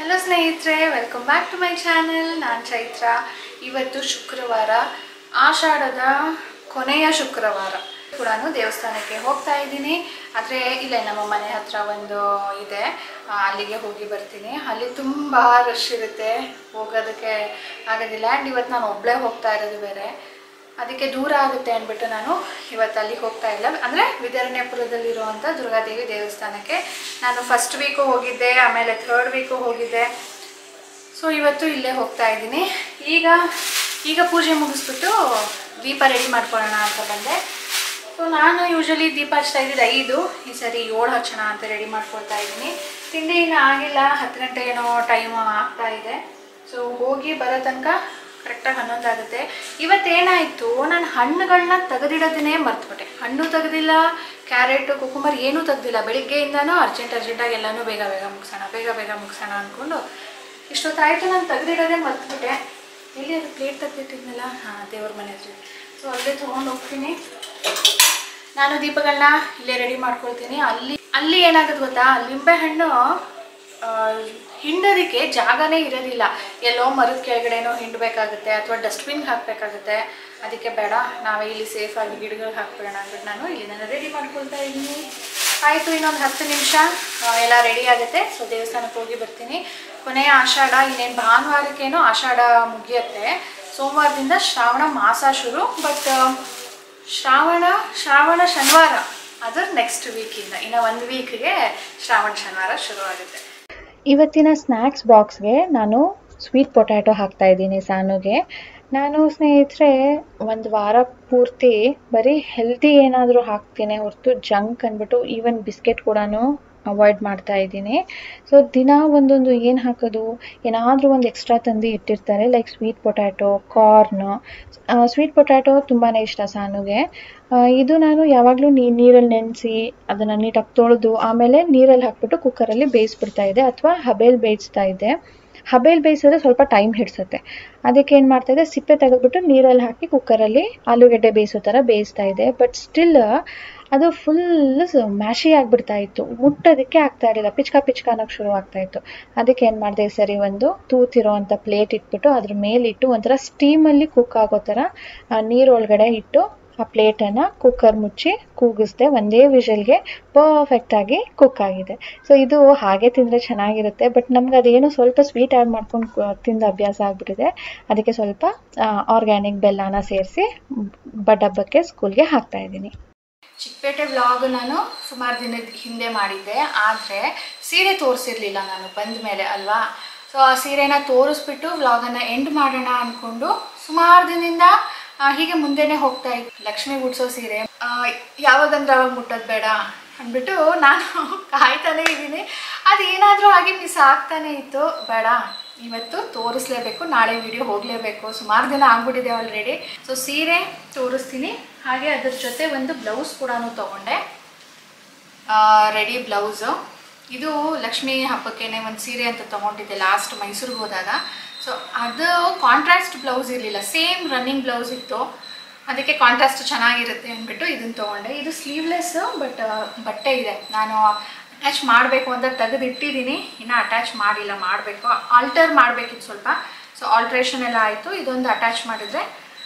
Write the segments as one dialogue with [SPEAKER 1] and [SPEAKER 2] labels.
[SPEAKER 1] Hello ಸ್ನೇಹಿತರೆ, welcome back to my channel. ನಾನು ಚೈತ್ರ. ಇವತ್ತು ಶುಕ್ರವಾರ, ಆಷಾಢದ ಕೊನೆಯ ಶುಕ್ರವಾರ ಕೂಡ ದೇವಸ್ಥಾನಕ್ಕೆ ಹೋಗ್ತಾ ಇದ್ದೀನಿ. ಆದರೆ ಇಲ್ಲೇ ನಮ್ಮ ಮನೆ ಹತ್ರ ಒಂದು ಇದೆ, ಅಲ್ಲಿಗೆ ಹೋಗಿ ಬರ್ತೀನಿ. ಅಲ್ಲಿ ತುಂಬ ರಶ್ ಇರುತ್ತೆ, ಹೋಗೋದಕ್ಕೆ ಆಗೋದಿಲ್ಲ. ಆ್ಯಂಡ್ ಇವತ್ತು ನಾನು ಒಬ್ಬಳೇ ಹೋಗ್ತಾ ಇರೋದು ಬೇರೆ, ಅದಕ್ಕೆ ದೂರ ಆಗುತ್ತೆ ಅಂದ್ಬಿಟ್ಟು ನಾನು ಇವತ್ತು ಅಲ್ಲಿಗೆ ಹೋಗ್ತಾ ಇಲ್ಲ. ಅಂದರೆ ವಿದ್ಯಾರಣ್ಯಪುರದಲ್ಲಿರುವಂಥ ದುರ್ಗಾದೇವಿ ದೇವಸ್ಥಾನಕ್ಕೆ ನಾನು ಫಸ್ಟ್ ವೀಕು ಹೋಗಿದ್ದೆ, ಆಮೇಲೆ ಥರ್ಡ್ ವೀಕು ಹೋಗಿದ್ದೆ. ಸೊ ಇವತ್ತು ಇಲ್ಲೇ ಹೋಗ್ತಾ ಇದ್ದೀನಿ. ಈಗ ಪೂಜೆ ಮುಗಿಸ್ಬಿಟ್ಟು ದೀಪ ರೆಡಿ ಮಾಡ್ಕೊಳ್ಳೋಣ ಅಂತ ಬಂದೆ. ಸೊ ನಾನು ಯೂಶ್ವಲಿ ದೀಪ ಹಚ್ತಾ ಇದ್ದಿದ್ದು 5, ಈ ಸರಿ 7 ಹಚ್ಚೋಣ ಅಂತ ರೆಡಿ ಮಾಡ್ಕೊಳ್ತಾ ಇದ್ದೀನಿ. ತಿಂಡಿ ಇನ್ನೂ ಆಗಿಲ್ಲ, 10 ಗಂಟೆ ಏನೋ ಟೈಮ್ ಆಗ್ತಾ ಇದೆ. ಸೊ ಹೋಗಿ ಬರೋ ತನಕ ಕರೆಕ್ಟಾಗಿ 11 ಆಗುತ್ತೆ. ಇವತ್ತೇನಾಯಿತು, ನಾನು ಹಣ್ಣುಗಳನ್ನ ತೆಗೆದಿಡೋದನ್ನೇ ಮರ್ತುಬಿಟ್ಟೆ. ಹಣ್ಣು ತೆಗೆದಿಲ್ಲ, ಕ್ಯಾರೆಟು, ಕುಕುಂಬರ್ ಏನೂ ತೆಗೆದಿಲ್ಲ. ಬೆಳಿಗ್ಗೆಯಿಂದನೂ ಅರ್ಜೆಂಟಾಗಿ ಎಲ್ಲನೂ ಬೇಗ ಮುಗಿಸೋಣ ಅಂದ್ಕೊಂಡು ಇಷ್ಟೊತ್ತಾಯಿತು. ನಾನು ತೆಗೆದಿಡೋದೇ ಮರ್ತುಬಿಟ್ಟೆ. ಎಲ್ಲಿ ಅದು ಪ್ಲೇಟ್ ತೆಗೆದಿಟ್ಟಿದ್ನಲ್ಲ, ದೇವ್ರ ಮನೆ ಹತ್ರ. ಸೊ ಅಲ್ಲೇ ತೊಗೊಂಡು ಹೋಗ್ತೀನಿ. ನಾನು ದೀಪಗಳನ್ನ ಇಲ್ಲೇ ರೆಡಿ ಮಾಡ್ಕೊಳ್ತೀನಿ. ಅಲ್ಲಿ ಏನಾಗುತ್ತೆ ಗೊತ್ತಾ, ಲಿಂಬೆಹಣ್ಣು ಹಿಂಡೋದಕ್ಕೆ ಜಾಗನೇ ಇರೋದಿಲ್ಲ. ಎಲ್ಲೋ ಮರದ ಕೆಳಗಡೆನೋ ಹಿಂಡಬೇಕಾಗುತ್ತೆ, ಅಥವಾ ಡಸ್ಟ್ಬಿನ್ಗೆ ಹಾಕಬೇಕಾಗುತ್ತೆ. ಅದಕ್ಕೆ ಬೇಡ, ನಾವೇ ಇಲ್ಲಿ ಸೇಫಾಗಿ ಗಿಡಗಳಿಗೆ ಹಾಕ್ಬಿಡೋಣ ಅಂದ್ಬಿಟ್ಟು ನಾನು ಇಲ್ಲಿ ರೆಡಿ ಮಾಡ್ಕೊಳ್ತಾ ಇದ್ದೀನಿ. ಆಯಿತು, ಇನ್ನೊಂದು 10 ನಿಮಿಷ ಎಲ್ಲ ರೆಡಿ ಆಗುತ್ತೆ. ಸೊ ದೇವಸ್ಥಾನಕ್ಕೆ ಹೋಗಿ ಬರ್ತೀನಿ. ಕೊನೆಯ ಆಷಾಢ, ಇನ್ನೇನು ಭಾನುವಾರಕ್ಕೇನೋ ಆಷಾಢ ಮುಗಿಯುತ್ತೆ. ಸೋಮವಾರದಿಂದ ಶ್ರಾವಣ ಮಾಸ ಶುರು. ಬಟ್ ಶ್ರಾವಣ ಶನಿವಾರ, ಅದರ ನೆಕ್ಸ್ಟ್ ವೀಕಿಂದ ಇನ್ನು 1 ವೀಕ್ಗೆ ಶ್ರಾವಣ ಶನಿವಾರ ಶುರು ಆಗುತ್ತೆ.
[SPEAKER 2] ಇವತ್ತಿನ ಸ್ನ್ಯಾಕ್ಸ್ ಬಾಕ್ಸ್ಗೆ ನಾನು ಸ್ವೀಟ್ ಪೊಟ್ಯಾಟೊ ಹಾಕ್ತಾಯಿದ್ದೀನಿ ಸಾನುಗೆ. ನಾನು ಸ್ನೇಹಿತರೆ ಒಂದು ವಾರ ಪೂರ್ತಿ ಬರೀ ಹೆಲ್ದಿ ಏನಾದರೂ ಹಾಕ್ತೀನಿ ಹೊರತು ಜಂಕ್ ಅಂದ್ಬಿಟ್ಟು ಈವನ್ ಬಿಸ್ಕೆಟ್ ಕೂಡ ಅವಾಯ್ಡ್ ಮಾಡ್ತಾ ಇದ್ದೀನಿ. ಸೊ ದಿನ ಒಂದೊಂದು ಏನು ಹಾಕೋದು, ಏನಾದರೂ ಒಂದು ಎಕ್ಸ್ಟ್ರಾ ತಂದು ಇಟ್ಟಿರ್ತಾರೆ, like sweet potato, corn. Sweet potato ತುಂಬಾ ಇಷ್ಟ ಸಾನುಗೆ. ಇದು ನಾನು ಯಾವಾಗಲೂ ನೀರಲ್ಲಿ ನೆನೆಸಿ ಅದನ್ನು ನೀಟಾಗಿ ತೊಳೆದು ಆಮೇಲೆ ನೀರಲ್ಲಿ ಹಾಕ್ಬಿಟ್ಟು ಕುಕ್ಕರಲ್ಲಿ ಬೇಯಿಸ್ಬಿಡ್ತಾ ಇದ್ದೆ, ಅಥವಾ ಹಬೆಯಲ್ಲಿ ಬೇಯಿಸ್ತಾ ಇದ್ದೆ. ಹಬೆಯಲ್ಲಿ ಬೇಯಿಸಿದ್ರೆ ಸ್ವಲ್ಪ ಟೈಮ್ ಹಿಡಿಸುತ್ತೆ. ಅದಕ್ಕೆ ಏನು ಮಾಡ್ತಾಯಿದ್ದೆ, ಸಿಪ್ಪೆ ತೆಗೆದ್ಬಿಟ್ಟು ನೀರಲ್ಲಿ ಹಾಕಿ ಕುಕ್ಕರಲ್ಲಿ ಆಲೂಗೆಡ್ಡೆ ಬೇಯಿಸೋ ಥರ ಬೇಯಿಸ್ತಾ ಇದ್ದೆ. ಬಟ್ ಸ್ಟಿಲ್ ಅದು ಫುಲ್ ಮ್ಯಾಶಿ ಆಗಿಬಿಡ್ತಾ ಇತ್ತು, ಮುಟ್ಟೋದಕ್ಕೆ ಆಗ್ತಾ ಇರಲಿಲ್ಲ, ಪಿಚ್ಕ ಅನ್ನೋಕ್ಕೆ ಶುರು ಆಗ್ತಾಯಿತ್ತು. ಅದಕ್ಕೆ ಏನು ಮಾಡಿದೆ, ಸರಿ ಒಂದು ತೂತಿರೋ ಅಂಥ ಪ್ಲೇಟ್ ಇಟ್ಬಿಟ್ಟು ಅದ್ರ ಮೇಲಿಟ್ಟು ಒಂಥರ ಸ್ಟೀಮಲ್ಲಿ ಕುಕ್ ಆಗೋ ಥರ ನೀರೊಳಗಡೆ ಇಟ್ಟು ಆ ಪ್ಲೇಟನ್ನು ಕುಕ್ಕರ್ ಮುಚ್ಚಿ ಕೂಗಿಸ್ದೆ. ಒಂದೇ ವಿಷಲ್ಗೆ ಪರ್ಫೆಕ್ಟಾಗಿ ಕುಕ್ ಆಗಿದೆ. ಸೊ ಇದು ಹಾಗೆ ತಿಂದರೆ ಚೆನ್ನಾಗಿರುತ್ತೆ, ಬಟ್ ನಮ್ಗೆ ಅದೇನು ಸ್ವಲ್ಪ ಸ್ವೀಟ್ ಆ್ಯಡ್ ಮಾಡ್ಕೊಂಡು ತಿಂದು ಅಭ್ಯಾಸ ಆಗಿಬಿಟ್ಟಿದೆ. ಅದಕ್ಕೆ ಸ್ವಲ್ಪ ಆರ್ಗ್ಯಾನಿಕ್ ಬೆಲ್ಲನ ಸೇರಿಸಿ ಡಬ್ಬಕ್ಕೆ ಸ್ಕೂಲ್ಗೆ ಹಾಕ್ತಾಯಿದ್ದೀನಿ.
[SPEAKER 1] ಚಿಕ್ಕಪೇಟೆ ವ್ಲಾಗ್ ನಾನು ಸುಮಾರು ದಿನದ ಹಿಂದೆ ಮಾಡಿದ್ದೆ, ಆದರೆ ಸೀರೆ ತೋರಿಸಿರ್ಲಿಲ್ಲ ನಾನು ಬಂದ ಮೇಲೆ ಅಲ್ವಾ. ಸೊ ಆ ಸೀರೆನ ತೋರಿಸ್ಬಿಟ್ಟು ವ್ಲಾಗನ್ನು ಎಂಡ್ ಮಾಡೋಣ ಅಂದ್ಕೊಂಡು ಸುಮಾರು ದಿನದಿಂದ ಹೀಗೆ ಮುಂದೆನೇ ಹೋಗ್ತಾ ಇತ್ತು. ಲಕ್ಷ್ಮಿ ಉಡ್ಸೋ ಸೀರೆ ಯಾವಾಗಂದ್ರೆ ಅವಾಗ ಮುಟ್ಟೋದು ಬೇಡ ಅಂದ್ಬಿಟ್ಟು ನಾನು ಕಾಯ್ತಾನೇ ಇದ್ದೀನಿ. ಅದು ಏನಾದರೂ ಆಗಿ ಮಿಸ್ ಆಗ್ತಾನೆ ಇತ್ತು. ಬೇಡ, ಇವತ್ತು ತೋರಿಸ್ಲೇಬೇಕು, ನಾಳೆ ವಿಡಿಯೋ ಹೋಗಲೇಬೇಕು, ಸುಮಾರು ದಿನ ಆಗ್ಬಿಟ್ಟಿದೆ ಆಲ್ರೆಡಿ. ಸೊ ಸೀರೆ ತೋರಿಸ್ತೀನಿ, ಹಾಗೆ ಅದ್ರ ಜೊತೆ ಒಂದು ಬ್ಲೌಸ್ ಕೂಡ ತೊಗೊಂಡೆ, ರೆಡಿ ಬ್ಲೌಸು. ಇದು ಲಕ್ಷ್ಮೀ ಹಬ್ಬಕ್ಕೇನೆ ಒಂದು ಸೀರೆ ಅಂತ ತೊಗೊಂಡಿದ್ದೆ ಲಾಸ್ಟ್ ಮೈಸೂರಿಗೆ ಹೋದಾಗ. ಸೊ ಅದು ಕಾಂಟ್ರಾಸ್ಟ್ ಬ್ಲೌಸ್ ಇರಲಿಲ್ಲ, ಸೇಮ್ ರನ್ನಿಂಗ್ ಬ್ಲೌಸ್ ಇತ್ತು. ಅದಕ್ಕೆ ಕಾಂಟ್ರಾಸ್ಟ್ ಚೆನ್ನಾಗಿರುತ್ತೆ ಅಂದ್ಬಿಟ್ಟು ಇದನ್ನು ತೊಗೊಂಡೆ. ಇದು ಸ್ಲೀವ್ಲೆಸ್ಸು, ಬಟ್ ಬಟ್ಟೆ ಇದೆ. ನಾನು ಅಟ್ಯಾಚ್ ಮಾಡಬೇಕು ಅಂತ ತೆಗೆದಿಟ್ಟಿದ್ದೀನಿ, ಇನ್ನೂ ಅಟ್ಯಾಚ್ ಮಾಡಿಲ್ಲ, ಮಾಡಬೇಕು. ಆಲ್ಟರ್ ಮಾಡಬೇಕಿತ್ತು ಸ್ವಲ್ಪ. ಸೊ ಆಲ್ಟ್ರೇಷನ್ ಎಲ್ಲ ಆಯಿತು. ಇದೊಂದು ಅಟ್ಯಾಚ್ ಮಾಡಿದರೆ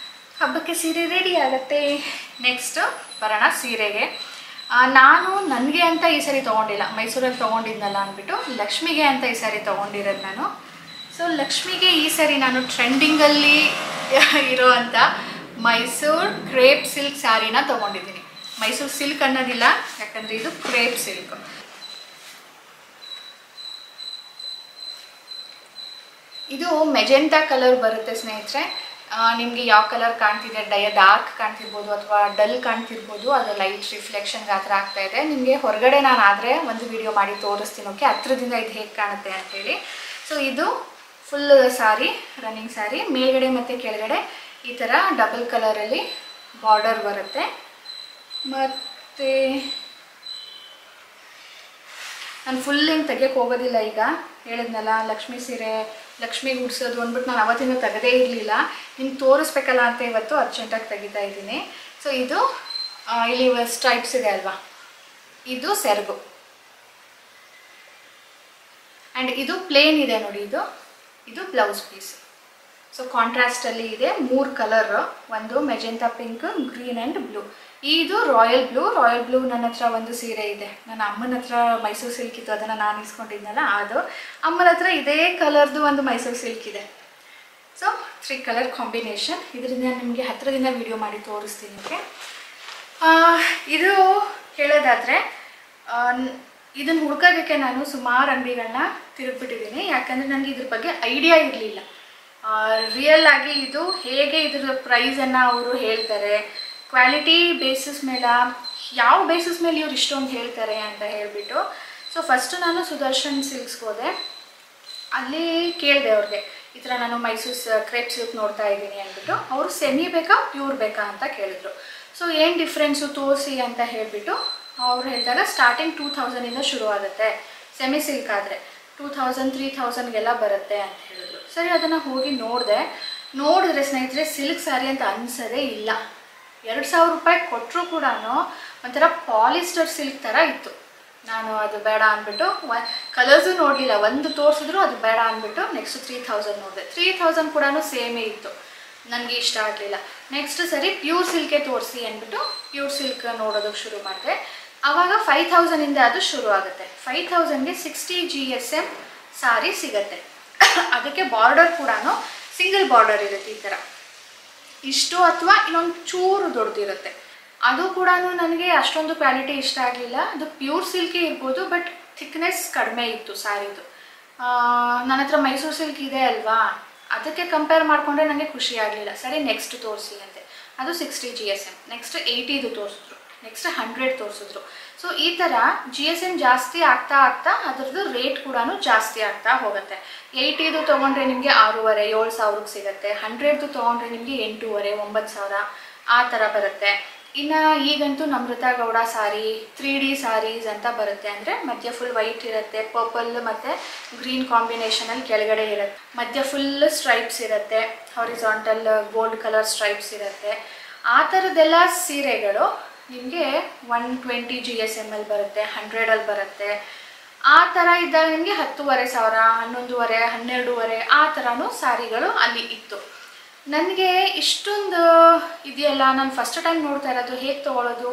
[SPEAKER 1] ಹಬ್ಬಕ್ಕೆ ಸೀರೆ ರೆಡಿ ಆಗುತ್ತೆ. ನೆಕ್ಸ್ಟ್ ಬರೋಣ ಸೀರೆಗೆ. ನಾನು ನನಗೆ ಅಂತ ಈ ಸರಿ ತೊಗೊಂಡಿಲ್ಲ, ಮೈಸೂರಲ್ಲಿ ತೊಗೊಂಡಿದ್ನಲ್ಲ ಅಂದ್ಬಿಟ್ಟು ಲಕ್ಷ್ಮಿಗೆ ಅಂತ ಈ ಸಾರಿ ತೊಗೊಂಡಿರೋದು ನಾನು. ಸೊ ಲಕ್ಷ್ಮಿಗೆ ಈ ಸರಿ ನಾನು ಟ್ರೆಂಡಿಂಗಲ್ಲಿ ಇರೋ ಅಂಥ ಮೈಸೂರು ಕ್ರೇಪ್ ಸಿಲ್ಕ್ ಸ್ಯಾರಿನ ತೊಗೊಂಡಿದ್ದೀನಿ. ಮೈಸೂರು ಸಿಲ್ಕ್ ಅನ್ನೋದಿಲ್ಲ, ಯಾಕಂದರೆ ಇದು ಕ್ರೇಪ್ ಸಿಲ್ಕ್. ಇದು ಮೆಜೆಂಟಾ ಕಲರ್ ಬರುತ್ತೆ ಸ್ನೇಹಿತರೆ. ನಿಮಗೆ ಯಾವ ಕಲರ್ ಕಾಣ್ತಿದೆ, ಡಾರ್ಕ್ ಕಾಣ್ತಿರ್ಬೋದು ಅಥವಾ ಡಲ್ ಕಾಣ್ತಿರ್ಬೋದು, ಅದು ಲೈಟ್ ರಿಫ್ಲೆಕ್ಷನ್ಗೆ ಆ ಥರ ಆಗ್ತಾಯಿದೆ. ನಿಮಗೆ ಹೊರಗಡೆ ನಾನು ಆದರೆ ಒಂದು ವಿಡಿಯೋ ಮಾಡಿ ತೋರಿಸ್ತೀನಿ, ಓಕೆ, ಹತ್ರದಿಂದ ಇದು ಹೇಗೆ ಕಾಣುತ್ತೆ ಅಂಥೇಳಿ. ಸೊ ಇದು ಫುಲ್ ಸಾರಿ, ರನ್ನಿಂಗ್ ಸಾರಿ, ಮೇಲ್ಗಡೆ ಮತ್ತು ಕೆಳಗಡೆ ಈ ಥರ ಡಬಲ್ ಕಲರಲ್ಲಿ ಬಾರ್ಡರ್ ಬರುತ್ತೆ. ಮತ್ತು ನಾನು ಫುಲ್ ಏನು ತೆಗಿಯೋಕ್ಕೆ ಹೋಗೋದಿಲ್ಲ. ಈಗ ಹೇಳಿದ್ನಲ್ಲ, ಲಕ್ಷ್ಮೀ ಸೀರೆ ಲಕ್ಷ್ಮಿಗೆ ಉಡ್ಸೋದು ಅಂದ್ಬಿಟ್ಟು ನಾನು ಅವತ್ತಿಂದ ತೆಗೆದೇ ಇರಲಿಲ್ಲ. ನಿಮ್ಗೆ ತೋರಿಸ್ಬೇಕಲ್ಲ ಅಂತ ಇವತ್ತು ಅರ್ಜೆಂಟಾಗಿ ತೆಗಿತಾ ಇದ್ದೀನಿ. ಸೊ ಇದು ಇಲ್ಲಿ ಸ್ಟ್ರೈಪ್ಸ್ ಇದೆ ಅಲ್ವಾ, ಇದು ಸೆರಗು. ಆ್ಯಂಡ್ ಇದು ಪ್ಲೇನ್ ಇದೆ ನೋಡಿ, ಇದು ಬ್ಲೌಸ್ ಪೀಸ್. ಸೊ ಕಾಂಟ್ರಾಸ್ಟಲ್ಲಿ ಇದೆ 3 ಕಲರ್, ಒಂದು magenta pink, green and blue. ಇದು ರಾಯಲ್ ಬ್ಲೂ. ನನ್ನ ಹತ್ರ ಒಂದು ಸೀರೆ ಇದೆ, ನನ್ನ ಅಮ್ಮನ ಹತ್ರ ಮೈಸೂರು ಸಿಲ್ಕ್ ಇತ್ತು, ಅದನ್ನು ನಾನು ಇಸ್ಕೊಂಡಿದ್ನಲ್ಲ ಅದು. ಅಮ್ಮನ ಹತ್ರ ಇದೇ ಕಲರ್ದು ಒಂದು ಮೈಸೂರು ಸಿಲ್ಕ್ ಇದೆ. So 3 colour combination. ಇದರಿಂದ ನಿಮಗೆ ಹತ್ತಿರದಿಂದ ವಿಡಿಯೋ ಮಾಡಿ ತೋರಿಸ್ತೀನಿ. ಓಕೆ, ಇದು ಹೇಳೋದಾದರೆ ಇದನ್ನು ಹುಡ್ಕೋದಕ್ಕೆ ನಾನು ಸುಮಾರು ಅಂಗಡಿಗಳನ್ನ ತಿರುಗಿಬಿಟ್ಟಿದ್ದೀನಿ. ಯಾಕಂದರೆ ನನಗೆ ಇದ್ರ ಬಗ್ಗೆ ಐಡಿಯಾ ಇರಲಿಲ್ಲ. ರಿಯಲ್ ಆಗಿ ಇದು ಹೇಗೆ ಇದ್ರ ಪ್ರೈಸನ್ನು ಅವರು ಹೇಳ್ತಾರೆ, ಕ್ವಾಲಿಟಿ ಬೇಸಿಸ್ ಮೇಲೆ, ಯಾವ ಬೇಸಿಸ್ ಮೇಲೆ ಇವ್ರು ಇಷ್ಟೊಂದು ಹೇಳ್ತಾರೆ ಅಂತ ಹೇಳಿಬಿಟ್ಟು. ಸೊ ಫಸ್ಟು ನಾನು ಸುದರ್ಶನ್ ಸಿಲ್ಕ್ಸ್ಗೆ ಹೋದೆ. ಅಲ್ಲಿ ಕೇಳಿದೆ ಅವ್ರಿಗೆ, ಈ ಥರ ನಾನು ಮೈಸೂರು ಕ್ರೇಪ್ ಸಿಲ್ಕ್ ನೋಡ್ತಾ ಇದ್ದೀನಿ ಅಂದ್ಬಿಟ್ಟು. ಅವರು ಸೆಮಿ ಬೇಕಾ ಪ್ಯೂರ್ ಬೇಕಾ ಅಂತ ಕೇಳಿದ್ರು. ಸೊ ಏನು ಡಿಫ್ರೆನ್ಸು ತೋರಿಸಿ ಅಂತ ಹೇಳಿಬಿಟ್ಟು ಅವ್ರು ಹೇಳಿದಾಗ ಸ್ಟಾರ್ಟಿಂಗ್ 2000ಇಂದ ಶುರು ಆಗುತ್ತೆ, ಸೆಮಿ ಸಿಲ್ಕ್ ಆದರೆ 2000 3000ಗೆಲ್ಲ ಬರುತ್ತೆ ಅಂತ ಹೇಳಿದ್ರು. ಸರಿ, ಅದನ್ನು ಹೋಗಿ ನೋಡಿದ್ರೆ ಸ್ನೇಹಿತರೆ ಸಿಲ್ಕ್ ಸ್ಯಾರಿ ಅಂತ ಅನಿಸೋದೇ ಇಲ್ಲ. 2000 ರೂಪಾಯಿ ಕೊಟ್ಟರು ಕೂಡ ಒಂಥರ ಪಾಲಿಸ್ಟರ್ ಸಿಲ್ಕ್ ಥರ ಇತ್ತು. ನಾನು ಅದು ಬೇಡ ಅಂದ್ಬಿಟ್ಟು ಕಲರ್ಸು ನೋಡಲಿಲ್ಲ, ಒಂದು ತೋರಿಸಿದ್ರು ಅದು ಬೇಡ ಅಂದ್ಬಿಟ್ಟು ನೆಕ್ಸ್ಟ್ 3000 ನೋಡಿದೆ. 3000 ಕೂಡ ಸೇಮೇ ಇತ್ತು, ನನಗೆ ಇಷ್ಟ ಆಗಲಿಲ್ಲ. ನೆಕ್ಸ್ಟ್ ಸರಿ ಪ್ಯೂರ್ ಸಿಲ್ಕೇ ತೋರಿಸಿ ಅಂದ್ಬಿಟ್ಟು ಪ್ಯೂರ್ ಸಿಲ್ಕ್ ನೋಡೋದಕ್ಕೆ ಶುರು ಮಾಡಿದೆ. ಆವಾಗ 5000ಇಂದ ಅದು ಶುರು ಆಗುತ್ತೆ. 5000ಗೆ 60 GSM ಸಾರಿ ಸಿಗುತ್ತೆ. ಅದಕ್ಕೆ ಬಾರ್ಡರ್ ಕೂಡ ಸಿಂಗಲ್ ಬಾರ್ಡರ್ ಇರುತ್ತೆ, ಈ ಥರ ಇಷ್ಟು ಅಥವಾ ಇನ್ನೊಂದು ಚೂರು ದೊಡ್ಡದಿರುತ್ತೆ. ಅದು ಕೂಡ ನನಗೆ ಅಷ್ಟೊಂದು ಕ್ವಾಲಿಟಿ ಇಷ್ಟ ಆಗಲಿಲ್ಲ. ಅದು ಪ್ಯೂರ್ ಸಿಲ್ಕೇ ಇರ್ಬೋದು, ಬಟ್ ಥಿಕ್ನೆಸ್ ಕಡಿಮೆ ಇತ್ತು ಸ್ಯಾರಿದು. ನನ್ನ ಹತ್ರ ಮೈಸೂರು ಸಿಲ್ಕ್ ಇದೆ ಅಲ್ವಾ, ಅದಕ್ಕೆ ಕಂಪೇರ್ ಮಾಡಿಕೊಂಡ್ರೆ ನನಗೆ ಖುಷಿ ಆಗಲಿಲ್ಲ. ಸರಿ, ನೆಕ್ಸ್ಟ್ ತೋರಿಸಿ ಅಂತೆ. ಅದು 60 GSM. ನೆಕ್ಸ್ಟ್ 80 ತೋರಿಸಿದ್ರು, ನೆಕ್ಸ್ಟ್ 100 ತೋರಿಸಿದ್ರು. ಸೊ ಈ ಥರ GSM ಜಾಸ್ತಿ ಆಗ್ತಾ ಅದರದ್ದು ರೇಟ್ ಕೂಡ ಜಾಸ್ತಿ ಆಗ್ತಾ ಹೋಗುತ್ತೆ. 80 ತೊಗೊಂಡ್ರೆ ನಿಮಗೆ 6500-7000 ಸಿಗುತ್ತೆ. 100 ತೊಗೊಂಡ್ರೆ ನಿಮಗೆ 8000 9000 ಆ ಥರ ಬರುತ್ತೆ. ಇನ್ನು ಈಗಂತೂ ನಮ್ರತಾ ಗೌಡ ಸಾರಿ 3D ಸಾರೀಸ್ ಅಂತ ಬರುತ್ತೆ. ಅಂದರೆ ಮಧ್ಯ ಫುಲ್ ವೈಟ್ ಇರುತ್ತೆ, ಪರ್ಪಲ್ ಮತ್ತು ಗ್ರೀನ್ ಕಾಂಬಿನೇಷನಲ್ಲಿ ಕೆಳಗಡೆ ಇರುತ್ತೆ, ಮಧ್ಯ ಫುಲ್ ಸ್ಟ್ರೈಪ್ಸ್ ಇರುತ್ತೆ, ಹಾರಿಜಾಂಟಲ್ ಗೋಲ್ಡ್ ಕಲರ್ ಸ್ಟ್ರೈಪ್ಸ್ ಇರುತ್ತೆ. ಆ ಥರದ್ದೆಲ್ಲ ಸೀರೆಗಳು ನಿಮಗೆ 120 GSMಲ್ಲಿ ಬರುತ್ತೆ, 100ಅಲ್ಲಿ ಬರುತ್ತೆ. ಆ ಥರ ಇದ್ದಾಗ ನಿಮಗೆ 10,500, 11,500, 12,500 ಆ ಥರನೂ ಸ್ಯಾರಿಗಳು ಅಲ್ಲಿ ಇತ್ತು. ನನಗೆ ಇಷ್ಟೊಂದು ಇದೆಯಲ್ಲ, ನಾನು ಫಸ್ಟ್ ಟೈಮ್ ನೋಡ್ತಾ ಇರೋದು, ಹೇಗೆ ತೊಗೊಳ್ಳೋದು,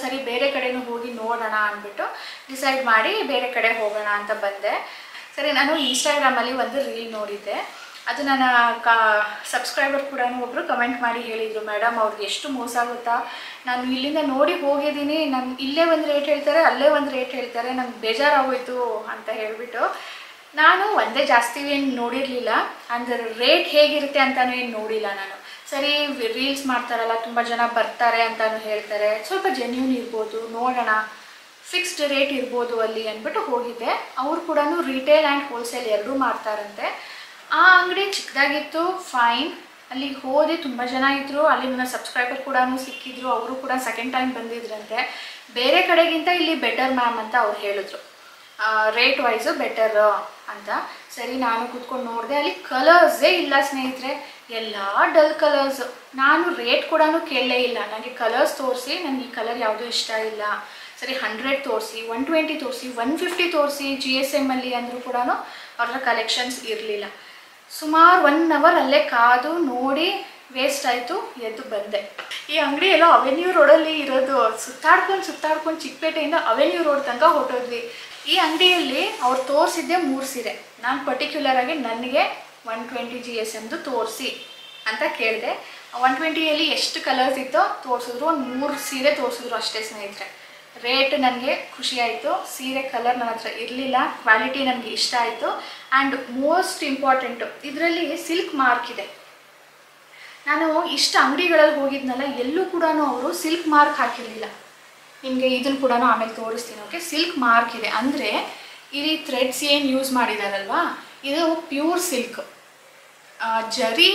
[SPEAKER 1] ಸರಿ ಬೇರೆ ಕಡೆನೂ ಹೋಗಿ ನೋಡೋಣ ಅಂದ್ಬಿಟ್ಟು ಡಿಸೈಡ್ ಮಾಡಿ ಬೇರೆ ಕಡೆ ಹೋಗೋಣ ಅಂತ ಬಂದೆ. ಸರಿ, ನಾನು ಇನ್ಸ್ಟಾಗ್ರಾಮಲ್ಲಿ ಒಂದು ರೀಲ್ ನೋಡಿದ್ದೆ. ಅದು ನನ್ನ ಸಬ್ಸ್ಕ್ರೈಬರ್ ಕೂಡ ಒಬ್ಬರು ಕಮೆಂಟ್ ಮಾಡಿ ಹೇಳಿದರು, ಮೇಡಮ್ ಅವ್ರಿಗೆ ಎಷ್ಟು ಮೋಸ ಆಗುತ್ತಾ, ನಾನು ಇಲ್ಲಿಂದ ನೋಡಿ ಹೋಗಿದ್ದೀನಿ, ನಾನು ಇಲ್ಲೇ ಒಂದು ರೇಟ್ ಹೇಳ್ತಾರೆ, ಅಲ್ಲೇ ಒಂದು ರೇಟ್ ಹೇಳ್ತಾರೆ, ನಂಗೆ ಬೇಜಾರಾಗೋಯ್ತು ಅಂತ ಹೇಳಿಬಿಟ್ಟು ನಾನು ಒಂದೇ ಜಾಸ್ತಿ ಏನು ನೋಡಿರಲಿಲ್ಲ, ಅಂದರೆ ರೇಟ್ ಹೇಗಿರುತ್ತೆ ಅಂತಲೂ ಏನು ನೋಡಿಲ್ಲ ನಾನು. ಸರಿ, ರೀಲ್ಸ್ ಮಾಡ್ತಾರಲ್ಲ, ತುಂಬ ಜನ ಬರ್ತಾರೆ ಅಂತಲೂ ಹೇಳ್ತಾರೆ, ಸ್ವಲ್ಪ ಜೆನ್ಯೂನ್ ಇರ್ಬೋದು, ನೋಡೋಣ ಫಿಕ್ಸ್ಡ್ ರೇಟ್ ಇರ್ಬೋದು ಅಲ್ಲಿ ಅಂದ್ಬಿಟ್ಟು ಹೋಗಿದ್ದೆ. ಅವರು ಕೂಡ ರಿಟೇಲ್ ಆ್ಯಂಡ್ ಹೋಲ್ಸೇಲ್ ಎರಡೂ ಮಾಡ್ತಾರಂತೆ. ಆ ಅಂಗಡಿ ಚಿಕ್ಕದಾಗಿತ್ತು, ಫೈನ್. ಅಲ್ಲಿಗೆ ಹೋದೆ, ತುಂಬ ಜನ ಇದ್ದರು. ಅಲ್ಲಿ ನನ್ನ ಸಬ್ಸ್ಕ್ರೈಬರ್ ಕೂಡ ಸಿಕ್ಕಿದ್ರು, ಅವರು ಕೂಡ ಸೆಕೆಂಡ್ ಟೈಮ್ ಬಂದಿದ್ರಂತೆ. ಬೇರೆ ಕಡೆಗಿಂತ ಇಲ್ಲಿ ಬೆಟರ್ ಮ್ಯಾಮ್ ಅಂತ ಅವ್ರು ಹೇಳಿದ್ರು, ರೇಟ್ ವೈಸು ಬೆಟರ್ ಅಂತ. ಸರಿ, ನಾನು ಕೂತ್ಕೊಂಡು ನೋಡಿದೆ. ಅಲ್ಲಿ ಕಲರ್ಸೇ ಇಲ್ಲ ಸ್ನೇಹಿತರೆ, ಎಲ್ಲ ಡಲ್ ಕಲರ್ಸು. ನಾನು ರೇಟ್ ಕೂಡ ಕೇಳಲೇ ಇಲ್ಲ, ನನಗೆ ಕಲರ್ಸ್ ತೋರಿಸಿ, ನನಗೆ ಈ ಕಲರ್ ಯಾವುದೂ ಇಷ್ಟ ಇಲ್ಲ. ಸರಿ, 100 ತೋರಿಸಿ, 120 ತೋರಿಸಿ, 150 ತೋರಿಸಿ GSMಲ್ಲಿ ಅಂದರೂ ಕೂಡ ಅವ್ರ ಕಲೆಕ್ಷನ್ಸ್ ಇರಲಿಲ್ಲ. ಸುಮಾರು 1 ಅವರ್ ಅಲ್ಲೇ ಕಾದು ನೋಡಿ ವೇಸ್ಟ್ ಆಯಿತು, ಎದ್ದು ಬಂದೆ. ಈ ಅಂಗಡಿ ಎಲ್ಲ ಅವೆನ್ಯೂ ರೋಡಲ್ಲಿ ಇರೋದು. ಸುತ್ತಾಡ್ಕೊಂಡು ಚಿಕ್ಕಪೇಟೆಯಿಂದ ಅವೆನ್ಯೂ ರೋಡ್ ತನಕ ಹೊರಟೋದ್ವಿ. ಈ ಅಂಗಡಿಯಲ್ಲಿ ಅವ್ರು ತೋರಿಸಿದ್ದೆ 3 ಸೀರೆ. ನಾನು ಪರ್ಟಿಕ್ಯುಲರಾಗಿ ನನಗೆ 120 GSMದು ತೋರಿಸಿ ಅಂತ ಕೇಳಿದೆ. 120ಯಲ್ಲಿ ಎಷ್ಟು ಕಲರ್ಸ್ ಇತ್ತೋ ತೋರಿಸಿದ್ರು, ಒಂದು 3 ಸೀರೆ ತೋರಿಸಿದ್ರು ಅಷ್ಟೇ ಸ್ನೇಹಿತರೆ. ರೇಟ್ ನನಗೆ ಖುಷಿ ಆಯಿತು, ಸೀರೆ ಕಲರ್ ನನ್ನ ಹತ್ರ ಇರಲಿಲ್ಲ, ಕ್ವಾಲಿಟಿ ನನಗೆ ಇಷ್ಟ ಆಯಿತು. ಆ್ಯಂಡ್ ಮೋಸ್ಟ್ ಇಂಪಾರ್ಟೆಂಟು, ಇದರಲ್ಲಿ ಸಿಲ್ಕ್ ಮಾರ್ಕ್ ಇದೆ. ನಾನು ಇಷ್ಟು ಅಂಗಡಿಗಳಲ್ಲಿ ಹೋಗಿದ್ನಲ್ಲ, ಎಲ್ಲೂ ಕೂಡ ಅವರು ಸಿಲ್ಕ್ ಮಾರ್ಕ್ ಹಾಕಿರಲಿಲ್ಲ. ನಿಮಗೆ ಇದನ್ನು ಕೂಡ ಆಮೇಲೆ ತೋರಿಸ್ತೀನಿ. ಓಕೆ, ಸಿಲ್ಕ್ ಮಾರ್ಕ್ ಇದೆ. ಅಂದರೆ ಇಲ್ಲಿ ಥ್ರೆಡ್ಸ್ ಏನು ಯೂಸ್ ಮಾಡಿದಾರಲ್ವಾ, ಇದು ಪ್ಯೂರ್ ಸಿಲ್ಕ್, ಜರಿ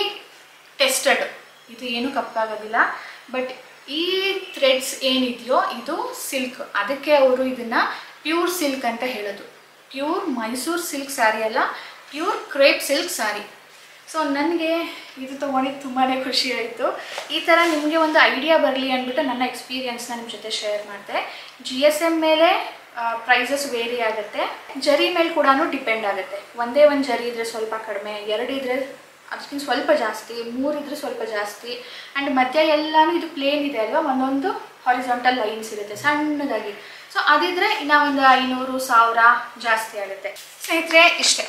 [SPEAKER 1] ಟೆಸ್ಟೆಡ್, ಇದು ಏನೂ ಕಪ್ಪಾಗೋದಿಲ್ಲ. ಬಟ್ ಈ ಥ್ರೆಡ್ಸ್ ಏನಿದೆಯೋ ಇದು ಸಿಲ್ಕ್, ಅದಕ್ಕೆ ಅವರು ಇದನ್ನು ಪ್ಯೂರ್ ಸಿಲ್ಕ್ ಅಂತ ಹೇಳೋದು. ಪ್ಯೂರ್ ಮೈಸೂರು ಸಿಲ್ಕ್ ಸ್ಯಾರಿ ಅಲ್ಲ, pure crepe silk sari. So ನನಗೆ ಇದು ತೊಗೊಂಡಿದ್ದು ತುಂಬಾ ಖುಷಿ ಆಯಿತು. ಈ ಥರ ನಿಮಗೆ ಒಂದು ಐಡಿಯಾ ಬರಲಿ ಅಂದ್ಬಿಟ್ಟು ನನ್ನ ಎಕ್ಸ್ಪೀರಿಯನ್ಸ್ನ ನಿಮ್ಮ ಜೊತೆ ಶೇರ್ ಮಾಡಿದೆ. GSM ಮೇಲೆ ಪ್ರೈಸಸ್ ವೇರಿ ಆಗುತ್ತೆ. ಜರಿ ಮೇಲೆ ಕೂಡ ಡಿಪೆಂಡ್ ಆಗುತ್ತೆ. ಒಂದೇ ಒಂದು ಜರಿ ಇದ್ದರೆ ಸ್ವಲ್ಪ ಕಡಿಮೆ, 2 ಇದ್ದರೆ ಅದಕ್ಕಿಂತ ಸ್ವಲ್ಪ ಜಾಸ್ತಿ, 3 ಇದ್ದರೆ ಸ್ವಲ್ಪ ಜಾಸ್ತಿ. ಆ್ಯಂಡ್ ಮಧ್ಯ ಎಲ್ಲನೂ ಇದು ಪ್ಲೇನ್ ಇದೆ ಅಲ್ವಾ, ಒಂದೊಂದು ಹಾರಿಜಾಂಟಲ್ ಲೈನ್ಸ್ ಇರುತ್ತೆ ಸಣ್ಣದಾಗಿ. ಸೊ ಅದಿದ್ರೆ ಇನ್ನೂ ಒಂದು 500-1000 ಜಾಸ್ತಿ ಆಗುತ್ತೆ. ಸ್ನೇಹಿತರೆ ಇಷ್ಟೇ.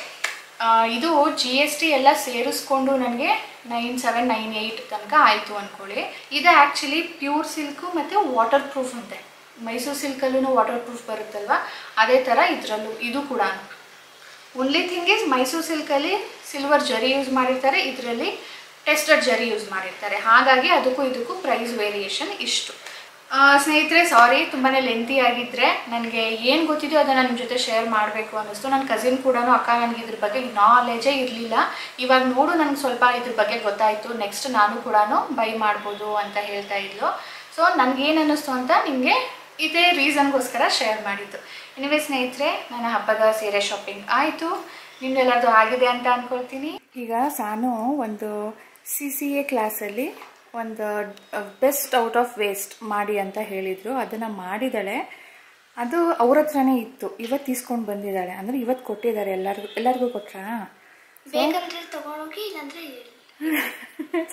[SPEAKER 1] ಇದು GST ಎಲ್ಲ ಸೇರಿಸ್ಕೊಂಡು ನನಗೆ 9798 ತನಕ ಆಯಿತು ಅಂದ್ಕೊಳ್ಳಿ. ಇದು ಆ್ಯಕ್ಚುಲಿ ಪ್ಯೂರ್ ಸಿಲ್ಕು ಮತ್ತು ವಾಟರ್ ಪ್ರೂಫ್ ಅಂತೆ. ಮೈಸೂರು ಸಿಲ್ಕಲ್ಲೂ ವಾಟರ್ ಪ್ರೂಫ್ ಬರುತ್ತಲ್ವ, ಅದೇ ಥರ ಇದರಲ್ಲೂ ಇದು ಕೂಡ. ಓನ್ಲಿ ಥಿಂಗ್ ಈಸ್ ಮೈಸೂರು ಸಿಲ್ಕಲ್ಲಿ ಸಿಲ್ವರ್ ಜರಿ ಯೂಸ್ ಮಾಡಿರ್ತಾರೆ, ಇದರಲ್ಲಿ ಟೆಸ್ಟೆಡ್ ಜರಿ ಯೂಸ್ ಮಾಡಿರ್ತಾರೆ. ಹಾಗಾಗಿ ಅದಕ್ಕೂ ಇದಕ್ಕೂ ಪ್ರೈಸ್ ವೇರಿಯೇಷನ್ ಇಷ್ಟು. ಸ್ನೇಹಿತರೆ ಸಾರಿ, ತುಂಬಾ ಲೆಂತಿ ಆಗಿದ್ದರೆ. ನನಗೆ ಏನು ಗೊತ್ತಿದೆಯೋ ಅದನ್ನು ನಿಮ್ಮ ಜೊತೆ ಶೇರ್ ಮಾಡಬೇಕು ಅನ್ನಿಸ್ತು. ನನ್ನ ಕಸಿನ್ ಕೂಡ ಅಕ್ಕ ನನಗೆ ಇದ್ರ ಬಗ್ಗೆ ನಾಲೆಜೇ ಇರಲಿಲ್ಲ, ಇವಾಗ ನೋಡು ನನಗೆ ಸ್ವಲ್ಪ ಇದ್ರ ಬಗ್ಗೆ ಗೊತ್ತಾಯಿತು, ನೆಕ್ಸ್ಟ್ ನಾನು ಕೂಡ ಬೈ ಮಾಡ್ಬೋದು ಅಂತ ಹೇಳ್ತಾ ಇದ್ಲು. ಸೊ ನನಗೇನು ಅನ್ನಿಸ್ತು ಅಂತ ನಿಮಗೆ ಇದೇ ರೀಸನ್ಗೋಸ್ಕರ ಶೇರ್ ಮಾಡಿದ್ದು. ಎನಿವೇ ಸ್ನೇಹಿತರೆ, ನನ್ನ ಹಬ್ಬದ ಸೀರೆ ಶಾಪಿಂಗ್ ಆಯಿತು, ನಿಮ್ದೆಲ್ಲರದು ಆಗಿದೆ ಅಂತ ಅಂದ್ಕೊಳ್ತೀನಿ. ಈಗ ನಾನು ಒಂದು CCA ಕ್ಲಾಸಲ್ಲಿ ಒಂದು ಬೆಸ್ಟ್ ಔಟ್ ಆಫ್ ವೇಸ್ಟ್ ಮಾಡಿ ಅಂತ ಹೇಳಿದರು. ಅದನ್ನು ಮಾಡಿದ್ದಾಳೆ. ಅದು ಅವ್ರ ಹತ್ರನೇ ಇತ್ತು, ಇವತ್ತು ಇಸ್ಕೊಂಡು ಬಂದಿದ್ದಾಳೆ. ಅಂದರೆ ಇವತ್ತು ಕೊಟ್ಟಿದ್ದಾರೆ. ಎಲ್ಲರಿಗೂ ಕೊಟ್ರಾ?
[SPEAKER 3] ಬೇಕಂದ್ರೆ ತಗೊಂಡೋಗಿ, ಇಲ್ಲಾಂದ್ರೆ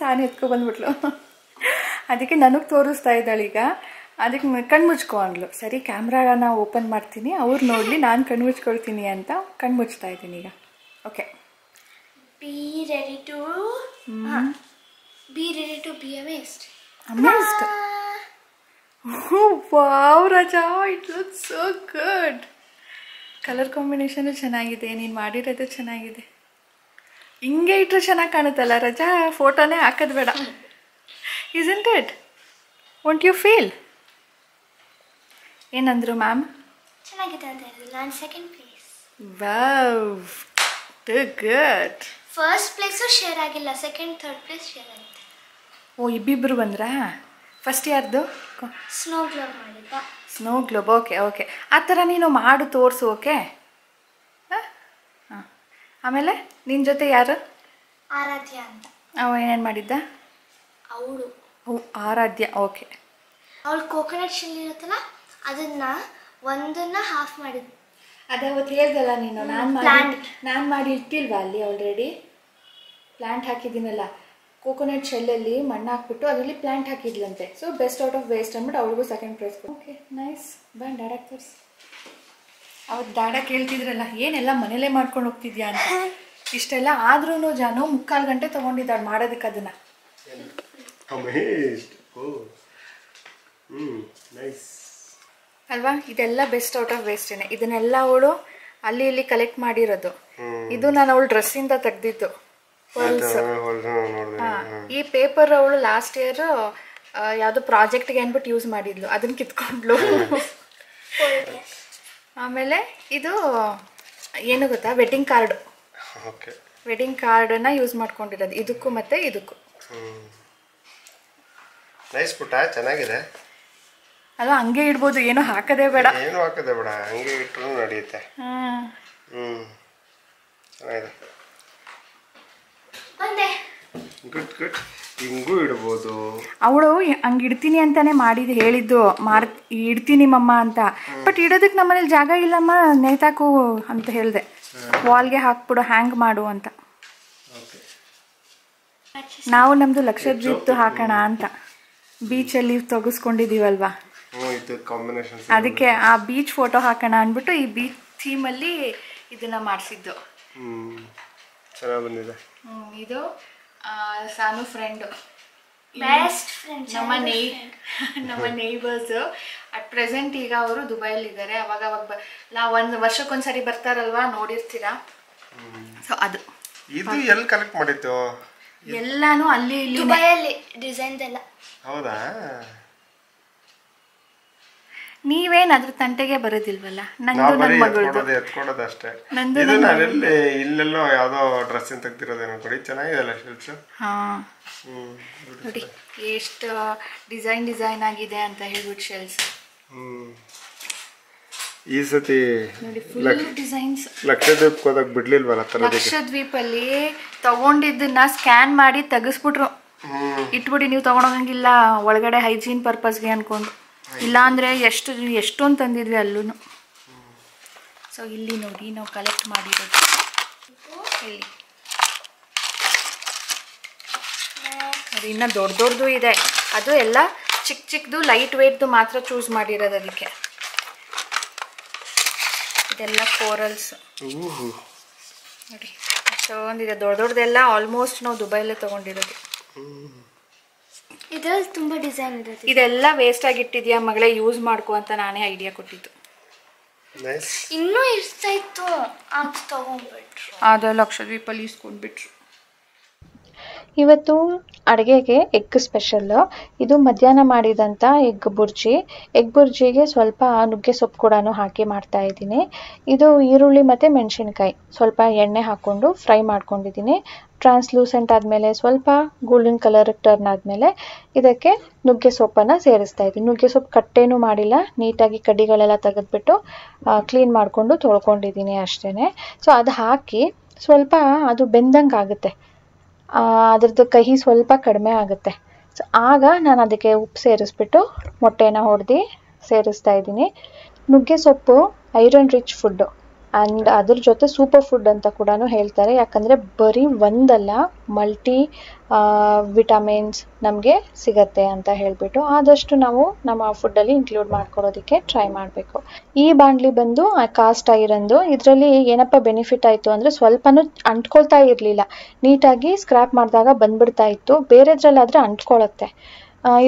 [SPEAKER 1] ಸಾನಿ ಎತ್ಕೊಬಂದ್ಬಿಟ್ಲು. ಅದಕ್ಕೆ ನನಗೆ ತೋರಿಸ್ತಾ ಇದ್ದಾಳೆ. ಈಗ ಅದಕ್ಕೆ ಕಣ್ಮುಚ್ಕೊ ಅಂದ್ಲು. ಸರಿ, ಕ್ಯಾಮ್ರಾನ ಓಪನ್ ಮಾಡ್ತೀನಿ, ಅವ್ರು ನೋಡಲಿ, ನಾನು ಕಣ್ಮುಚ್ಕೊಳ್ತೀನಿ ಅಂತ ಕಣ್ಮುಚ್ತಾ ಇದ್ದೀನಿ ಈಗ. Okay,
[SPEAKER 3] be ready to be amazed.
[SPEAKER 1] Amazed? Wow Raja, it looks so good. Colour combination ಚೆನ್ನಾಗಿದೆ, ನೀನು ಮಾಡಿರೋದು ಚೆನ್ನಾಗಿದೆ. ಹಿಂಗೆ ಇಟ್ಟರೆ ಚೆನ್ನಾಗಿ ಕಾಣುತ್ತಲ್ಲ ರಜಾ, ಫೋಟೋನೇ ಹಾಕೋದು ಬೇಡ. Isn't it? Won't you feel? ಏನಂದ್ರು ಮ್ಯಾಮ್?
[SPEAKER 3] ಚೆನ್ನಾಗಿದೆ ಅಂತ ಹೇಳಿದ್ರು. ನಾನು second place.
[SPEAKER 1] Wow, too good.
[SPEAKER 3] First place share ಆಗಿಲ್ಲ, ಸೆಕೆಂಡ್ ಥರ್ಡ್ ಪ್ಲೇಸ್ ಶೇರ್ ಆಗಿದೆ.
[SPEAKER 1] ಓ, ಇಬ್ಬಿಬ್ರು ಬಂದ್ರಾ? ಫಸ್ಟ್ ಯಾರ್ದು?
[SPEAKER 3] ಸ್ನೋ ಗ್ಲೋಬ್ ಮಾಡಿದ್ದ.
[SPEAKER 1] Snow globe. ಓಕೆ ಓಕೆ, ಆ ಥರ ನೀನು ಮಾಡು ತೋರಿಸು. ಓಕೆ, ಹಾಂ. ಆಮೇಲೆ ನಿನ್ನ ಜೊತೆ ಯಾರು?
[SPEAKER 3] ಆರಾಧ್ಯ ಅಂತ.
[SPEAKER 1] ಅವ ಏನೇನು ಮಾಡಿದ್ದ?
[SPEAKER 3] ಅವಳು
[SPEAKER 1] ಆರಾಧ್ಯ. ಓಕೆ.
[SPEAKER 3] ಅವಳು ಕೋಕೋನಟ್ ಶೆಲ್ ಇರುತ್ತಲ್ಲ, ಅದನ್ನು ಒಂದನ್ನು ಹಾಫ್ ಮಾಡಿದ್ಲು.
[SPEAKER 1] ಅದೇ ಅವತ್ತು ಹೇಳ್ದಲ್ಲ ನೀನು, ನಾನು ಮಾಡಿ ಇಟ್ಟಿಲ್ವಾ ಅಲ್ಲಿ ಆಲ್ರೆಡಿ? ಪ್ಲ್ಯಾಂಟ್ ಹಾಕಿದ್ದೀನಲ್ಲ, ಕೋಕೋನಟ್ ಶೆಲ್ಲಲ್ಲಿ ಮಣ್ಣು ಹಾಕ್ಬಿಟ್ಟು ಅದರಲ್ಲಿ ಪ್ಲ್ಯಾಂಟ್ ಹಾಕಿದ್ಲಂತೆ. So best out of waste ಅಂದ್ಬಿಟ್ಟು ಅವಳಿಗೂ ಸೆಕೆಂಡ್ ಪ್ರೈಸ್. Okay, nice. ಬಾ ಡ್ಯಾಡಾಕ್ ತೋರಿಸಿ. ಅವತ್ತು ಡ್ಯಾಡಾ ಕೇಳ್ತಿದ್ರಲ್ಲ, ಏನೆಲ್ಲ ಮನೇಲೇ ಮಾಡ್ಕೊಂಡು ಹೋಗ್ತಿದ್ಯಾ ಅಂತ. ಇಷ್ಟೆಲ್ಲ ಆದ್ರೂ ಜಾನು 3/4 ಗಂಟೆ ತೊಗೊಂಡಿದ್ದಾಳೆ ಮಾಡೋದಕ್ಕೆ ಅದನ್ನು. ಅಲ್ವಾ? ಇದೆಲ್ಲ ಬೆಸ್ಟ್ ಔಟ್ ಆಫ್ ವೇಸ್ಟೇನೆ. ಇದನ್ನೆಲ್ಲ ಅವಳು ಅಲ್ಲಿ ಇಲ್ಲಿ ಕಲೆಕ್ಟ್ ಮಾಡಿರೋದು. ಇದು ನಾನು ಅವಳು ಡ್ರೆಸ್ಸಿಂದ ತೆಗ್ದಿದ್ದು ಪರ್ಲ್ಸ್. ಈ ಪೇಪರ್ ಅವಳು ಲಾಸ್ಟ್ ಇಯರ್ ಯಾವುದೋ ಪ್ರಾಜೆಕ್ಟ್ಗೆ ಅಂದ್ಬಿಟ್ಟು ಯೂಸ್ ಮಾಡಿದ್ಲು, ಅದನ್ನ ಕಿತ್ಕೊಂಡ್ಲು. ಆಮೇಲೆ ಇದು ಏನು ಗೊತ್ತಾ, ವೆಡ್ಡಿಂಗ್ ಕಾರ್ಡ್. ವೆಡ್ಡಿಂಗ್ ಕಾರ್ಡನ್ನ ಯೂಸ್ ಮಾಡ್ಕೊಂಡಿರೋದು ಇದಕ್ಕೂ ಮತ್ತೆ ಇದಕ್ಕೂ.
[SPEAKER 4] ನೈಸ್ ಪುಟ್ಟ, ಚೆನ್ನಾಗಿದೆ
[SPEAKER 1] ಅಲ್ವಾ? ಹಂಗೆ ಇಡ್ಬೋದು, ಏನು ಹಾಕದೇ ಬೇಡ.
[SPEAKER 4] ಏನು ಹಾಕದೆ ಬೇಡ, ಹಂಗೆ ಇಟ್ಟರು ನಡೆಯುತ್ತೆ. ಚೆನ್ನಾಗಿದೆ. Good good. ಹಿಂಗೂ ಇಡ್ಬೋದು. ಅವಳು
[SPEAKER 1] ಹಂಗೆ ಇಡ್ತೀನಿ ಅಂತಾನೆ ಹೇಳಿದ್ದು, ಇಡ್ತೀನಿ ಮಮ್ಮ ಅಂತ. ಬಟ್ ಇಡೋದಕ್ಕೆ ನಮ್ಮನೇಲಿ ಜಾಗ ಇಲ್ಲಮ್ಮ, ನೇತಾಕು ಅಂತ ಹೇಳಿದೆ. ವಾಲ್ಗೆ ಹಾಕ್ಬಿಡು, ಹ್ಯಾಂಗ್ ಮಾಡು ಅಂತ. ನಾವು ನಮ್ದು ಲಕ್ಷದ್ವೀಪ್ತು ಹಾಕೋಣ ಅಂತ ಬೀಚಲ್ಲಿ ತೆಗೆಸ್ಕೊಂಡಿದೀವಲ್ವಾ, ಅದಕ್ಕೆ ಆ ಬೀಚ್ ಫೋಟೋ ಹಾಕೋಣ ಅಂದ್ಬಿಟ್ಟು ಈ ಬೀಚ್ ಥೀಮಲ್ಲಿ ಇದನ್ನ ಮಾಡಿಸಿದ್ದು.
[SPEAKER 4] ಚೆನ್ನಾಗಿ ಬಂದಿದೆ.
[SPEAKER 1] ಇದು ಸಾನು ಫ್ರೆಂಡ್, ನಮ್ಮ ನೇಬರ್ಸ್. ಅಟ್ ಪ್ರೆಸೆಂಟ್ ಈಗ ಅವರು ದುಬೈಲಿದ್ದಾರೆ. ಅವಾಗ ಒಂದು ವರ್ಷಕ್ಕೊಂದ್ಸರಿ ಬರ್ತಾರಲ್ವಾ, ನೋಡಿರ್ತೀರಾ. ಸೊ ಅದು
[SPEAKER 4] ಇದು ಎಲ್ಲಿ ಕಲೆಕ್ಟ್ ಮಾಡಿತ್ತು?
[SPEAKER 1] ಎಲ್ಲಾನು ಅಲ್ಲಿ ಇಲ್ಲಿ
[SPEAKER 3] ದುಬೈಯಲ್ಲಿ ಡಿಸೈನ್ ಎಲ್ಲ.
[SPEAKER 4] ಹೌದಾ?
[SPEAKER 1] ನೀವೇನ್ ಅದ್ರ ತಂಟೆಗೆ ಬರೋದಿಲ್ವಲ್ಲ. ನಂದು ನನ್ನ ಮಗಳದು
[SPEAKER 4] ಎತ್ಕೊಡೋದು ಅಷ್ಟೇ. ಇದು ನಾನೆಲ್ಲಿ ಇಲ್ಲೆಲ್ಲೋ ಯಾವ್ದೋ ಡ್ರೆಸ್ ತೆಗ್ದಿರೋದೇನೋ ಕೊಡಿ. ಚೆನ್ನಾಗಿದೆಲ್ಲ ಶೆಲ್ಸ್.
[SPEAKER 1] ಹಾ ನೋಡಿ ಎಷ್ಟು ಡಿಸೈನ್ ಆಗಿದೆ ಅಂತ ಹೇಳ್ಬಿಟ್ಟು ಶೆಲ್ಸ್.
[SPEAKER 4] ಈ ಸತಿ
[SPEAKER 1] ನೋಡಿ ಫುಲ್ ಡಿಸೈನ್ಸ್.
[SPEAKER 4] ಲಕ್ಷದ್ವೀಪ್ ಹೋದಾಗ ಬಿಡ್ಲಿಲ್ವಲ್ಲ?
[SPEAKER 1] ಲಕ್ಷದ್ವೀಪಲ್ಲಿ ತಗೊಂಡಿದ್ದನ್ನ ಸ್ಕ್ಯಾನ್ ಮಾಡಿ ತೆಗಿಸ್ಬಿಟ್ರು. ಇಟ್ಬಿಡಿ, ನೀವು ತಗೊಂಡೋಗಂಗಿಲ್ಲ ಒಳಗಡೆ, ಹೈಜೀನ್ ಪರ್ಪಸ್ಗೆ ಅನ್ಕೊಂಡು. ಇಲ್ಲ ಅಂದ್ರೆ ಎಷ್ಟೊಂದು ತಂದಿದ್ವಿ ಅಲ್ಲೂ. ಸೊ ಇಲ್ಲಿ ನೋಡಿ ನಾವು ಕಲೆಕ್ಟ್ ಮಾಡಿರೋದು ಇಲ್ಲಿ ಅದು ಇನ್ನೂ ದೊಡ್ಡದು ಇದೆ. ಅದು ಎಲ್ಲ ಚಿಕ್ಕದು ಲೈಟ್ ವೇಟ್ದು ಮಾತ್ರ ಚೂಸ್ ಮಾಡಿರೋದು. ಅದಕ್ಕೆ ಇದೆಲ್ಲ ಕೋರಲ್ಸ್ ನೋಡಿ ಅಷ್ಟೊಂದಿದೆ. ದೊಡ್ಡದೆಲ್ಲ ಆಲ್ಮೋಸ್ಟ್ ನಾವು ದುಬೈಲೇ ತೊಗೊಂಡಿರೋದು.
[SPEAKER 3] ಇದರಲ್ಲಿ ತುಂಬ ಡಿಸೈನ್ ಇರುತ್ತೆ.
[SPEAKER 1] ಇದೆಲ್ಲ ವೇಸ್ಟ್ ಆಗಿಟ್ಟಿದ್ಯಾ ಮಗಳೇ, ಯೂಸ್ ಮಾಡ್ಕೊ ಅಂತ ನಾನೇ ಐಡಿಯಾ ಕೊಟ್ಟಿದ್ದು.
[SPEAKER 3] ಇನ್ನೂ ಇರ್ತಾ ಇತ್ತು, ಅದು ತಗೊಂಡ್ಬಿಟ್ರು.
[SPEAKER 1] ಅದು ಲಕ್ಷದ್ವೀಪಲ್ಲಿ ಇಸ್ಕೊಂಡ್ಬಿಟ್ರು.
[SPEAKER 2] ಇವತ್ತು ಅಡುಗೆಗೆ ಎಗ್ ಸ್ಪೆಷಲ್. ಇದು ಮಧ್ಯಾಹ್ನ ಮಾಡಿದಂಥ ಎಗ್ ಬುರ್ಜಿಗೆ ಸ್ವಲ್ಪ ನುಗ್ಗೆ ಸೊಪ್ಪು ಕೂಡ ಹಾಕಿ ಮಾಡ್ತಾ ಇದ್ದೀನಿ. ಇದು ಈರುಳ್ಳಿ ಮತ್ತು ಮೆಣಸಿನ್ಕಾಯಿ ಸ್ವಲ್ಪ ಎಣ್ಣೆ ಹಾಕ್ಕೊಂಡು ಫ್ರೈ ಮಾಡ್ಕೊಂಡಿದ್ದೀನಿ. ಟ್ರಾನ್ಸ್ಲೂಸೆಂಟ್ ಆದಮೇಲೆ ಸ್ವಲ್ಪ ಗೋಲ್ಡನ್ ಕಲರ್ ಟರ್ನ್ ಆದಮೇಲೆ ಇದಕ್ಕೆ ನುಗ್ಗೆ ಸೊಪ್ಪನ್ನು ಸೇರಿಸ್ತಾ ಇದ್ದೀನಿ. ನುಗ್ಗೆ ಸೊಪ್ಪು ಕಟ್ಟೇನೂ ಮಾಡಿಲ್ಲ, ನೀಟಾಗಿ ಕಡ್ಡಿಗಳೆಲ್ಲ ತೆಗೆದ್ಬಿಟ್ಟು ಕ್ಲೀನ್ ಮಾಡಿಕೊಂಡು ತೊಳ್ಕೊಂಡಿದ್ದೀನಿ ಅಷ್ಟೇ. ಸೊ ಅದು ಹಾಕಿ ಸ್ವಲ್ಪ ಅದು ಬೆಂದಂಗೆ ಆಗುತ್ತೆ, ಅದ್ರದ್ದು ಕಹಿ ಸ್ವಲ್ಪ ಕಡಿಮೆ ಆಗುತ್ತೆ. ಸೊ ಆಗ ನಾನು ಅದಕ್ಕೆ ಉಪ್ಪು ಸೇರಿಸ್ಬಿಟ್ಟು ಮೊಟ್ಟೆನ ಹೊಡೆದು ಸೇರಿಸ್ತಾ ಇದ್ದೀನಿ. ನುಗ್ಗೆ ಸೊಪ್ಪು ಐರನ್ ರಿಚ್ ಫುಡ್ಡು ಆ್ಯಂಡ್ ಅದ್ರ ಜೊತೆ ಸೂಪರ್ ಫುಡ್ ಅಂತ ಕೂಡ ಹೇಳ್ತಾರೆ. ಯಾಕಂದರೆ ಬರೀ ಒಂದಲ್ಲ ಮಲ್ಟಿ ವಿಟಮಿನ್ಸ್ ನಮಗೆ ಸಿಗತ್ತೆ ಅಂತ ಹೇಳಿಬಿಟ್ಟು ಆದಷ್ಟು ನಾವು ನಮ್ಮ ಫುಡ್ಡಲ್ಲಿ ಇನ್ಕ್ಲೂಡ್ ಮಾಡ್ಕೊಳ್ಳೋದಕ್ಕೆ ಟ್ರೈ ಮಾಡಬೇಕು. ಈ ಬಾಣಲಿ ಬಂದು ಕಾಸ್ಟ್ ಐರನ್ದು. ಇದರಲ್ಲಿ ಏನಪ್ಪ ಬೆನಿಫಿಟ್ ಆಯಿತು ಅಂದರೆ ಸ್ವಲ್ಪನೂ ಅಂಟ್ಕೊಳ್ತಾ ಇರಲಿಲ್ಲ, ನೀಟಾಗಿ ಸ್ಕ್ರ್ಯಾಪ್ ಮಾಡಿದಾಗ ಬಂದ್ಬಿಡ್ತಾ ಇತ್ತು. ಬೇರೆದ್ರಲ್ಲಾದರೆ ಅಂಟ್ಕೊಳ್ಳುತ್ತೆ.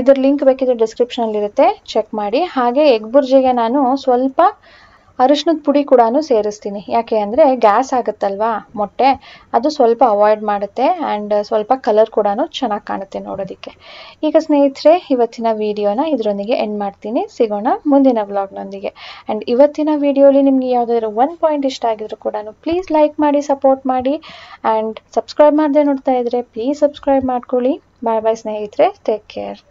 [SPEAKER 2] ಇದ್ರ ಲಿಂಕ್ ಬೇಕಿದ್ರೆ ಡಿಸ್ಕ್ರಿಪ್ಷನಲ್ಲಿರುತ್ತೆ, ಚೆಕ್ ಮಾಡಿ. ಹಾಗೆ ಎಗ್ ಬುರ್ಜಿಗೆ ನಾನು ಸ್ವಲ್ಪ ಅರಿಶಿನದ ಪುಡಿ ಕೂಡ ಸೇರಿಸ್ತೀನಿ. ಯಾಕೆ ಅಂದರೆ ಗ್ಯಾಸ್ ಆಗುತ್ತಲ್ವಾ ಮೊಟ್ಟೆ, ಅದು ಸ್ವಲ್ಪ ಅವಾಯ್ಡ್ ಮಾಡುತ್ತೆ ಆ್ಯಂಡ್ ಸ್ವಲ್ಪ ಕಲರ್ ಕೂಡ ಚೆನ್ನಾಗಿ ಕಾಣುತ್ತೆ ನೋಡೋದಕ್ಕೆ. ಈಗ ಸ್ನೇಹಿತರೆ ಇವತ್ತಿನ ವಿಡಿಯೋನ ಇದರೊಂದಿಗೆ ಎಂಡ್ ಮಾಡ್ತೀನಿ. ಸಿಗೋಣ ಮುಂದಿನ ವ್ಲಾಗ್ನೊಂದಿಗೆ. ಆ್ಯಂಡ್ ಇವತ್ತಿನ ವಿಡಿಯೋಲಿ ನಿಮಗೆ ಯಾವುದಾದ್ರು ಒಂದು ಪಾಯಿಂಟ್ ಇಷ್ಟ ಆಗಿದ್ರು ಕೂಡ ಪ್ಲೀಸ್ ಲೈಕ್ ಮಾಡಿ, ಸಪೋರ್ಟ್ ಮಾಡಿ. ಆ್ಯಂಡ್ ಸಬ್ಸ್ಕ್ರೈಬ್ ಮಾಡದೆ ನೋಡ್ತಾ ಇದ್ರೆ ಪ್ಲೀಸ್ ಸಬ್ಸ್ಕ್ರೈಬ್ ಮಾಡ್ಕೊಳ್ಳಿ. ಬಾಯ್ ಬಾಯ್ ಸ್ನೇಹಿತರೆ, ಟೇಕ್ ಕೇರ್.